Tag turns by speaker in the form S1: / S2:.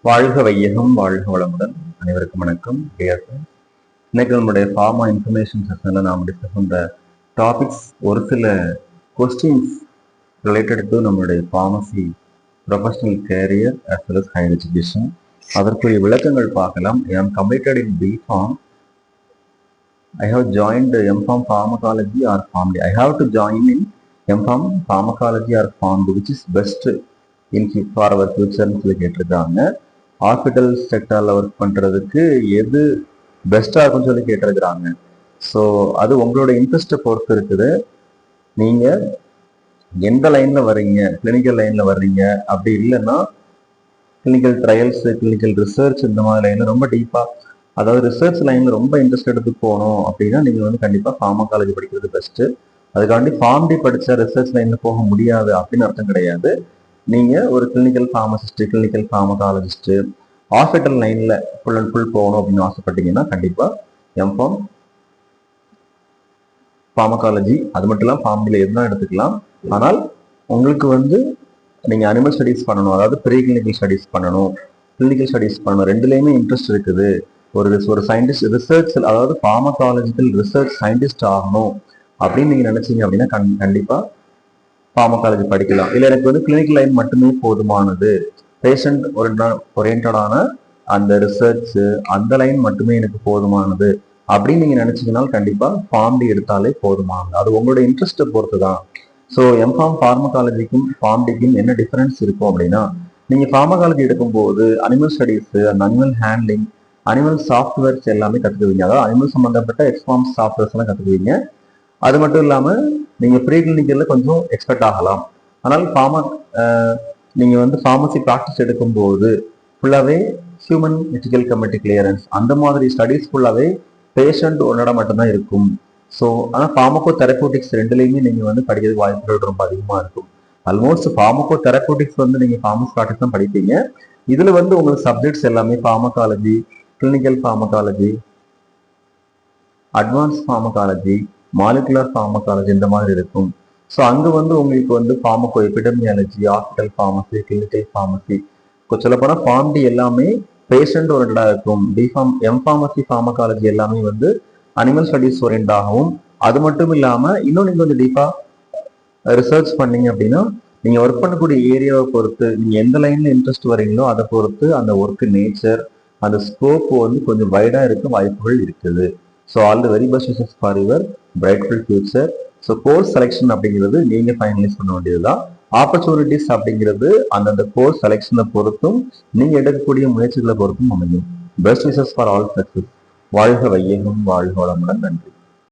S1: வாழ்க வையகம், வாழ்க வளமுடன். அனைவருக்கும் வணக்கம். இன்னைக்கு நம்மளுடைய ஃபார்மா இன்ஃபர்மேஷன் செஷன்ல நாம் டிஸ்கஸ் பண்ற டாபிக்ஸ் ஒரு சில கொஸ்டின்ஸ் ரிலேட்டட் டு நம்மளுடைய pharmacy professional career as well as higher education. அதற்குரிய விளக்கங்கள் பார்க்கலாம். I am completed in B.Pharm. I have joined M.Pharm Pharmacology or PharmD. I have to join in M.Pharm Pharmacology or PharmD, which is best in for our future சொல்லி கேட்டிருக்காங்க. Hospital செக்டரில் work பண்ணுறதுக்கு எது பெஸ்ட்டாக இருக்குன்னு சொல்லி கேட்டிருக்கிறாங்க. ஸோ அது உங்களோட இன்ட்ரெஸ்ட்டை பொறுத்து இருக்குது. நீங்கள் எந்த லைனில் வர்றீங்க, கிளினிக்கல் லைனில் வர்றீங்க, அப்படி இல்லைன்னா கிளினிக்கல் ட்ரையல்ஸு, கிளினிக்கல் ரிசர்ச் இந்த மாதிரி லைனில் ரொம்ப டீப்பாக, அதாவது ரிசர்ச் லைனில் ரொம்ப இன்ட்ரெஸ்ட் எடுத்து போகணும் அப்படின்னா நீங்கள் வந்து கண்டிப்பாக ஃபார்மகாலஜி படிக்கிறது பெஸ்ட்டு. அதுக்காண்டி ஃபார்ம்டி படித்தா ரிசர்ச் லைனில் போக முடியாது அப்படின்னு அர்த்தம் கிடையாது. நீங்கள் ஒரு கிளினிக்கல் ஃபார்மசிஸ்ட்டு, கிளினிக்கல் ஃபார்மகாலஜிஸ்ட்டு, ஹாஸ்பிட்டல் லைனில் ஃபுல் அண்ட் ஃபுல் போகணும் அப்படின்னு ஆசைப்பட்டீங்கன்னா கண்டிப்பாக எம்ஃபார்ம் ஃபார்மகாலஜி, அது மட்டும் இல்லாமல் ஃபார்ம்டியில் எதுனா எடுத்துக்கலாம். ஆனால் உங்களுக்கு வந்து நீங்கள் அனிமல் ஸ்டடீஸ் பண்ணணும், அதாவது ப்ரீ கிளினிக்கல் ஸ்டடீஸ் பண்ணணும், கிளினிக்கல் ஸ்டடீஸ் பண்ணணும், ரெண்டுலேயுமே இன்ட்ரெஸ்ட் இருக்குது. ஒரு சயின்டிஸ்ட் ரிசர்ச், அதாவது ஃபார்மகாலஜிக்கல் ரிசர்ச் சயின்டிஸ்ட் ஆகணும் அப்படின்னு நீங்கள் நினச்சிங்க அப்படின்னா கண்டிப்பாக ஃபார்மகாலஜி படிக்கலாம். இல்லை எனக்கு வந்து கிளினிக்கல் லைன் மட்டுமே போதுமானது, பேஷண்ட் ஓரியன்டான அந்த ரிசர்ச் அந்த லைன் மட்டுமே எனக்கு போதுமானது அப்படின்னு நீங்கள் நினச்சிங்கன்னா கண்டிப்பாக ஃபார்ம்டி எடுத்தாலே போதுமானது. அது உங்களோட இன்ட்ரெஸ்ட்டை பொறுத்து தான். ஸோ எம்ஃபார்ம் ஃபார்மகாலஜிக்கும் ஃபார்ம்டிக்கும் என்ன டிஃபரன்ஸ் இருக்கும் அப்படின்னா, நீங்கள் ஃபார்மகாலஜி எடுக்கும்போது அனிமல் ஸ்டடீஸு, அந்த அனிமல் ஹேண்ட்லிங், அனிமல் சாஃப்ட்வேர்ஸ் எல்லாமே கற்றுக்குவீங்க. அதாவது அனிமல் சம்மந்தப்பட்ட எக்ஸ்பார்ம் சாஃப்ட்வேர்ஸ் எல்லாம் கற்றுக்குவீங்க. அது மட்டும் இல்லாமல் நீங்கள் ப்ரீ கிளினிக்கலில் கொஞ்சம் எக்ஸ்பெக்ட் ஆகலாம். ஆனால் நீங்கள் வந்து ஃபார்மசி ப்ராக்டிஸ் எடுக்கும்போது ஃபுல்லாகவே ஹியூமன் எத்திக்கல் கமிட்டி கிளியரன்ஸ் அந்த மாதிரி ஸ்டடீஸ் ஃபுல்லாகவே பேஷண்ட் ஒன்னோட மட்டும்தான் இருக்கும். ஸோ ஆனால் ஃபார்மகோ தெரப்பூட்டிக்ஸ் ரெண்டுலேயுமே நீங்கள் வந்து படிக்கிறதுக்கு வாய்ப்புகள் ரொம்ப அதிகமாக இருக்கும். ஆல்மோஸ்ட் ஃபார்மகோ தெரப்பூட்டிக்ஸ் வந்து நீங்கள் ஃபார்மசி ப்ராக்டிஸ் தான் படிப்பீங்க. இதில் வந்து உங்களுக்கு சப்ஜெக்ட்ஸ் எல்லாமே pharmacology, clinical pharmacology, advance pharmacology, molecular pharmacology இந்த மாதிரி இருக்கும். ஸோ அங்கே வந்து உங்களுக்கு வந்து pharmaco epidemiology, hospital pharmacy, clinical pharmacy, சொல்லப்போனால் ஃபார்ம்டி எல்லாமே பேஷண்ட் ஓரியன்டாக இருக்கும். எம்ஃபார்மசி ஃபார்மகாலஜி எல்லாமே வந்து அனிமல் ஸ்டடீஸ் ஓரியன்டாகவும், அது மட்டும் இல்லாமல் இன்னும் நீங்கள் வந்து டீப்பாக ரிசர்ச் பண்ணீங்க அப்படின்னா நீங்கள் ஒர்க் பண்ணக்கூடிய ஏரியாவை பொறுத்து, நீங்கள் எந்த லைனில் இன்ட்ரெஸ்ட் வரீங்களோ அதை பொறுத்து அந்த ஒர்க்கு நேச்சர், அந்த ஸ்கோப் வந்து கொஞ்சம் வைடாக இருக்க வாய்ப்புகள் இருக்குது. So all the very best wishes for your brightful future. So course selection அப்படிங்கிறது நீங்கள் ஃபைனலைஸ் பண்ண வேண்டியதுதான். ஆப்பர்ச்சுனிட்டிஸ் அப்படிங்கிறது அந்தந்த கோர்ஸ் செலெக்ஷனை பொறுத்தும் நீங்கள் எடுக்கக்கூடிய முயற்சிகளை பொறுத்தும் அமையும். Best wishes for all success. வாழ்க வையகம், வாழ்க வளமுடன். நன்றி.